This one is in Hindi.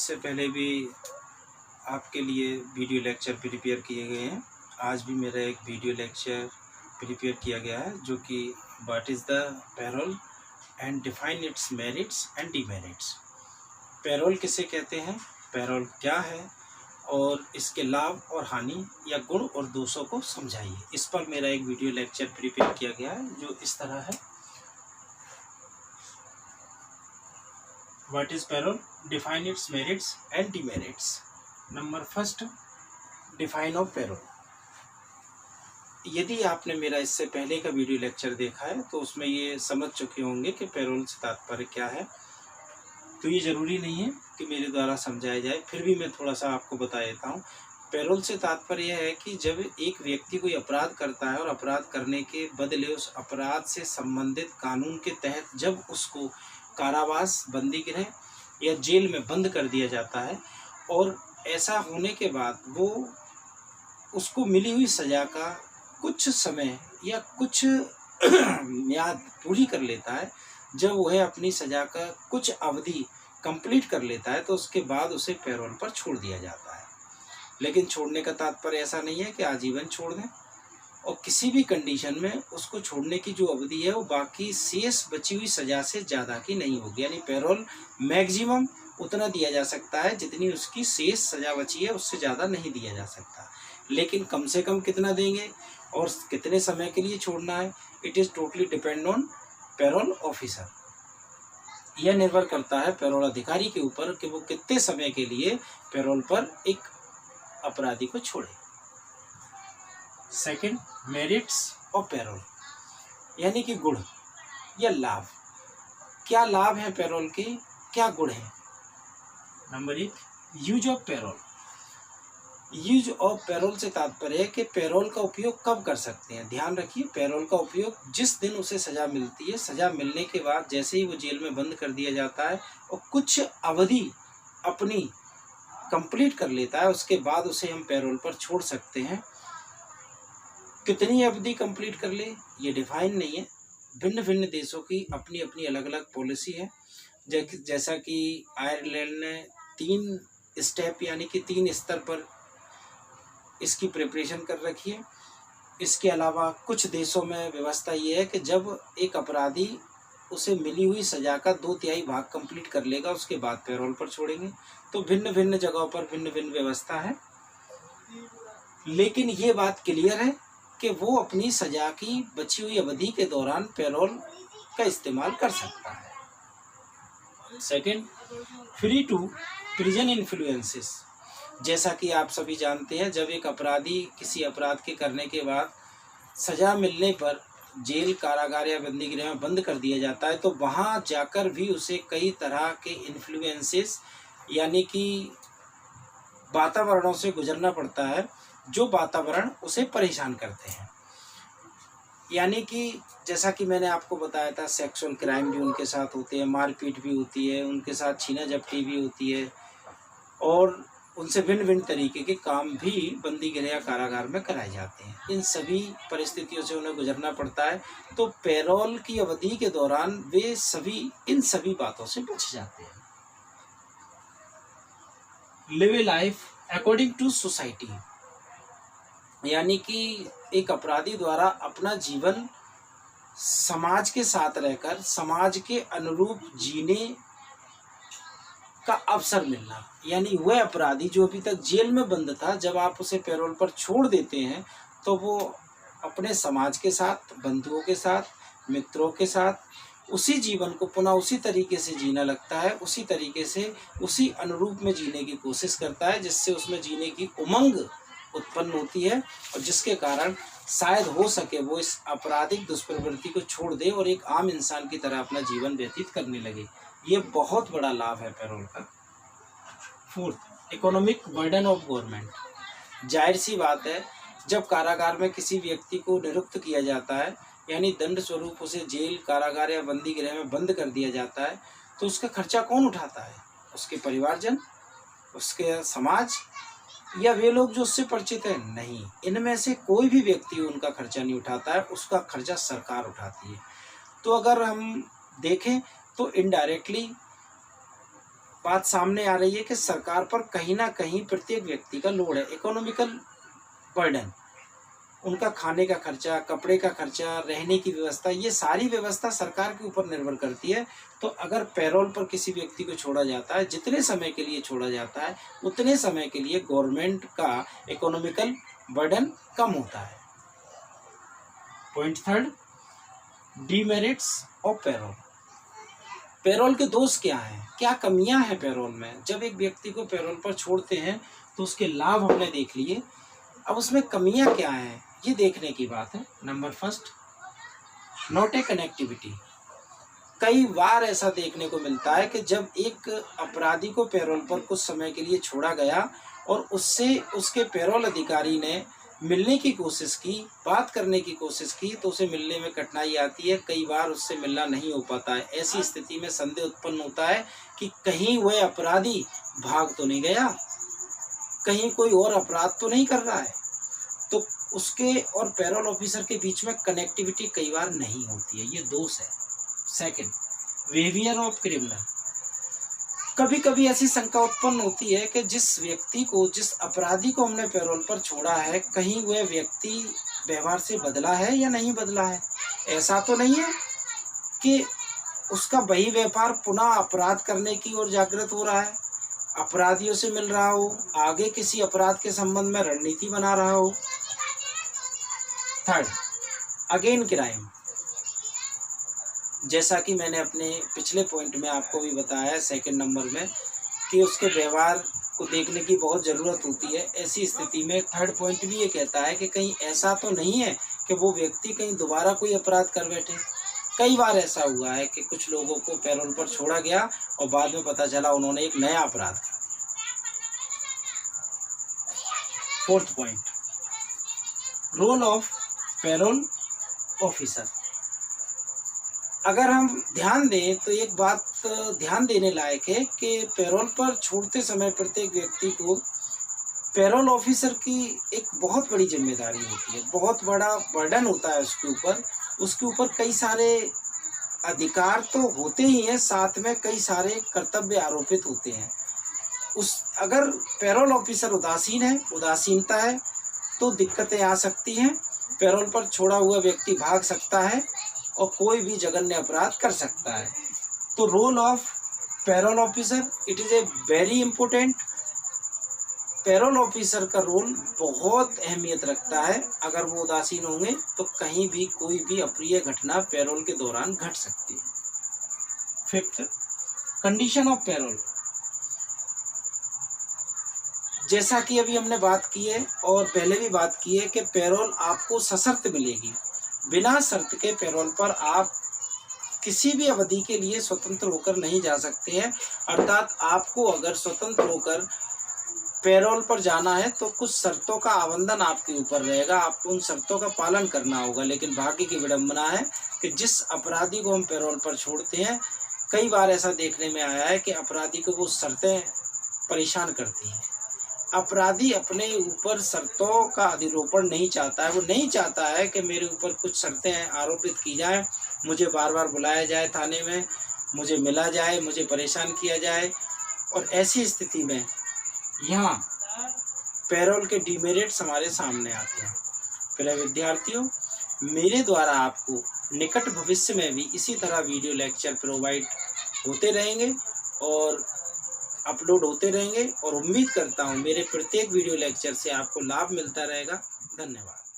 इससे पहले भी आपके लिए वीडियो लेक्चर प्रिपेयर किए गए हैं। आज भी मेरा एक वीडियो लेक्चर प्रिपेयर किया गया है जो कि what is the payroll and define it's merits and demerits. Payroll किसे कहते हैं, पेरोल क्या है और इसके लाभ और हानि या गुण और दोषों को समझाइए। इस पर मेरा एक वीडियो लेक्चर प्रिपेयर किया गया है जो इस तरह है। What is payroll? Define its merits and demerits. Number first, define of payroll. यदि आपने मेरा इससे पहले का वीडियो लेक्चर देखा है तो उसमें ये समझ चुके होंगे कि पेरोल से तात्पर्य क्या है। तो ये ज़रूरी नहीं है कि मेरे द्वारा समझाया जाए, फिर भी मैं थोड़ा सा आपको बता देता हूँ। पेरोल से तात्पर्य यह है कि जब एक व्यक्ति कोई अपराध करता है और अपराध करने के बदले उस अपराध से संबंधित कानून के तहत जब उसको कारावास, बंदी गृह या जेल में बंद कर दिया जाता है और ऐसा होने के बाद वो उसको मिली हुई सज़ा का कुछ समय या कुछ म्याद पूरी कर लेता है, जब वह अपनी सज़ा का कुछ अवधि कंप्लीट कर लेता है तो उसके बाद उसे पेरोल पर छोड़ दिया जाता है। लेकिन छोड़ने का तात्पर्य ऐसा नहीं है कि आजीवन छोड़ दें, और किसी भी कंडीशन में उसको छोड़ने की जो अवधि है वो बाकी शेष बची हुई सज़ा से ज़्यादा की नहीं होगी। यानी पेरोल मैक्सिमम उतना दिया जा सकता है जितनी उसकी शेष सज़ा बची है, उससे ज़्यादा नहीं दिया जा सकता। लेकिन कम से कम कितना देंगे और कितने समय के लिए छोड़ना है, it is totally depend on payroll officer. यह निर्भर करता है पेरोल अधिकारी के ऊपर कि वो कितने समय के लिए पेरोल पर एक अपराधी को छोड़े। सेकंड, मेरिट्स ऑफ पेरोल, यानी कि गुण या लाभ। क्या लाभ है पेरोल के, क्या गुण है। नंबर एक, use of payroll. Use of payroll से तात्पर्य है कि पेरोल का उपयोग कब कर सकते हैं। ध्यान रखिए, पेरोल का उपयोग जिस दिन उसे सज़ा मिलती है, सज़ा मिलने के बाद जैसे ही वो जेल में बंद कर दिया जाता है और कुछ अवधि अपनी कंप्लीट कर लेता है, उसके बाद उसे हम पेरोल पर छोड़ सकते हैं। कितनी अवधि कंप्लीट कर ले ये डिफाइन नहीं है। भिन्न भिन्न देशों की अपनी अपनी अलग अलग पॉलिसी है। जैसा कि आयरलैंड ने 3 स्टेप यानी कि 3 स्तर पर इसकी प्रिपरेशन कर रखी है। इसके अलावा कुछ देशों में व्यवस्था ये है कि जब एक अपराधी उसे मिली हुई सज़ा का 2/3 भाग कंप्लीट कर लेगा उसके बाद पेरोल पर छोड़ेंगे। तो भिन्न भिन्न जगहों पर भिन्न भिन्न व्यवस्था है, लेकिन ये बात क्लियर है कि वो अपनी सज़ा की बची हुई अवधि के दौरान पेरोल का इस्तेमाल कर सकता है। Second, free to prison influences. जैसा कि आप सभी जानते हैं, जब एक अपराधी किसी अपराध के करने के बाद सज़ा मिलने पर जेल, कारागार या बंदी गृह में बंद कर दिया जाता है तो वहाँ जाकर भी उसे कई तरह के इन्फ्लुएंसेस यानी कि वातावरणों से गुजरना पड़ता है, जो वातावरण उसे परेशान करते हैं। यानी कि जैसा कि मैंने आपको बताया था, सेक्सुअल क्राइम भी उनके साथ होते हैं, मारपीट भी होती है, उनके साथ छीना झपटी भी होती है और उनसे भिन्न भिन्न तरीके के काम भी बंदी गृह या कारागार में कराए जाते हैं। इन सभी परिस्थितियों से उन्हें गुजरना पड़ता है, तो पेरोल की अवधि के दौरान वे सभी इन सभी बातों से बच जाते हैं। Live a life according to society, यानी कि एक अपराधी द्वारा अपना जीवन समाज के साथ रहकर समाज के अनुरूप जीने का अवसर मिलना। यानी वह अपराधी जो अभी तक जेल में बंद था, जब आप उसे पेरोल पर छोड़ देते हैं तो वो अपने समाज के साथ, बंधुओं के साथ, मित्रों के साथ उसी जीवन को पुनः उसी तरीके से जीना लगता है, उसी तरीके से उसी अनुरूप में जीने की कोशिश करता है, जिससे उसमें जीने की उमंग उत्पन्न होती है और जिसके कारण शायद हो सके वो इस आपराधिक दुष्प्रवृत्ति को छोड़ दे और एक आम इंसान की तरह अपना जीवन व्यतीत करने लगे। ये बहुत बड़ा लाभ है पेरोल का। Fourth, economic burden of government. जाहिर सी बात है, जब कारागार में किसी व्यक्ति को निरुक्त किया जाता है यानी दंड स्वरूप उसे जेल, कारागार या बंदी गृह में बंद कर दिया जाता है, तो उसका खर्चा कौन उठाता है? उसके परिवारजन, उसके समाज या वे लोग जो उससे परिचित हैं? नहीं, इनमें से कोई भी व्यक्ति उनका खर्चा नहीं उठाता है, उसका खर्चा सरकार उठाती है। तो अगर हम देखें तो इनडायरेक्टली बात सामने आ रही है कि सरकार पर कहीं ना कहीं प्रत्येक व्यक्ति का लोड है, इकोनॉमिकल बर्डन। उनका खाने का खर्चा, कपड़े का खर्चा, रहने की व्यवस्था, ये सारी व्यवस्था सरकार के ऊपर निर्भर करती है। तो अगर पैरोल पर किसी व्यक्ति को छोड़ा जाता है, जितने समय के लिए छोड़ा जाता है उतने समय के लिए गवर्नमेंट का इकोनॉमिकल बर्डन कम होता है। Point third, demerits of parole. Parole के दोष क्या हैं, क्या कमियां हैं पैरोल में? जब एक व्यक्ति को पैरोल पर छोड़ते हैं तो उसके लाभ हमने देख लिए, अब उसमें कमियां क्या हैं ये देखने की बात है। Number first, not a connectivity. कई बार ऐसा देखने को मिलता है कि जब एक अपराधी को पैरोल पर कुछ समय के लिए छोड़ा गया और उससे उसके पैरोल अधिकारी ने मिलने की कोशिश की, बात करने की कोशिश की, तो उसे मिलने में कठिनाई आती है, कई बार उससे मिलना नहीं हो पाता है। ऐसी स्थिति में संदेह उत्पन्न होता है कि कहीं वह अपराधी भाग तो नहीं गया, कहीं कोई और अपराध तो नहीं कर रहा है। तो उसके और पैरोल ऑफिसर के बीच में कनेक्टिविटी कई बार नहीं होती है, ये दोष है। Second, behaviour of criminal. कभी कभी ऐसी शंका उत्पन्न होती है कि जिस व्यक्ति को, जिस अपराधी को हमने पैरोल पर छोड़ा है, कहीं वह व्यक्ति व्यवहार से बदला है या नहीं बदला है। ऐसा तो नहीं है कि उसका वही व्यापार पुनः अपराध करने की ओर जागृत हो रहा है, अपराधियों से मिल रहा हो, आगे किसी अपराध के संबंध में रणनीति बना रहा हो। Third, again crime. जैसा कि मैंने अपने पिछले पॉइंट में आपको भी बताया है, सेकंड नंबर में, कि उसके व्यवहार को देखने की बहुत ज़रूरत होती है। ऐसी स्थिति में थर्ड पॉइंट भी ये कहता है कि कहीं ऐसा तो नहीं है कि वो व्यक्ति कहीं दोबारा कोई अपराध कर बैठे। कई बार ऐसा हुआ है कि कुछ लोगों को पैरोल पर छोड़ा गया और बाद में पता चला उन्होंने एक नया अपराध किया। Fourth point, role of parole officer. अगर हम ध्यान दें तो एक बात ध्यान देने लायक है कि पैरोल पर छोड़ते समय प्रत्येक व्यक्ति को पैरोल ऑफिसर की एक बहुत बड़ी जिम्मेदारी होती है, बहुत बड़ा बर्डन होता है उसके ऊपर कई सारे अधिकार तो होते ही हैं, साथ में कई सारे कर्तव्य आरोपित होते हैं। अगर पैरोल ऑफिसर उदासीन है, उदासीनता है, तो दिक्कतें आ सकती हैं। पैरोल पर छोड़ा हुआ व्यक्ति भाग सकता है और कोई भी जघन्य अपराध कर सकता है। तो role of parole officer, it is a very important. Parole officer का रोल बहुत अहमियत रखता है। अगर वो उदासीन होंगे तो कहीं भी कोई भी अप्रिय घटना पैरोल के दौरान घट सकती है। Fifth, condition of parole. जैसा कि अभी हमने बात की है और पहले भी बात की है कि पैरोल आपको सशर्त मिलेगी। बिना शर्त के पैरोल पर आप किसी भी अवधि के लिए स्वतंत्र होकर नहीं जा सकते हैं। अर्थात आपको अगर स्वतंत्र होकर पैरोल पर जाना है तो कुछ शर्तों का आबंधन आपके ऊपर रहेगा, आपको उन शर्तों का पालन करना होगा। लेकिन भाग्य की विडंबना है कि जिस अपराधी को हम पैरोल पर छोड़ते हैं, कई बार ऐसा देखने में आया है कि अपराधी को वो शर्तें परेशान करती हैं। अपराधी अपने ऊपर शर्तों का अधिरोपण नहीं चाहता है। वो नहीं चाहता है कि मेरे ऊपर कुछ शर्तें आरोपित की जाएं, मुझे बार बार बुलाया जाए थाने में, मुझे मिला जाए, मुझे परेशान किया जाए। और ऐसी स्थिति में यहाँ पैरोल के डीमेरिट्स हमारे सामने आते हैं। प्रिय विद्यार्थियों, मेरे द्वारा आपको निकट भविष्य में भी इसी तरह वीडियो लेक्चर प्रोवाइड होते रहेंगे और अपलोड होते रहेंगे और उम्मीद करता हूँ मेरे प्रत्येक वीडियो लेक्चर से आपको लाभ मिलता रहेगा। धन्यवाद।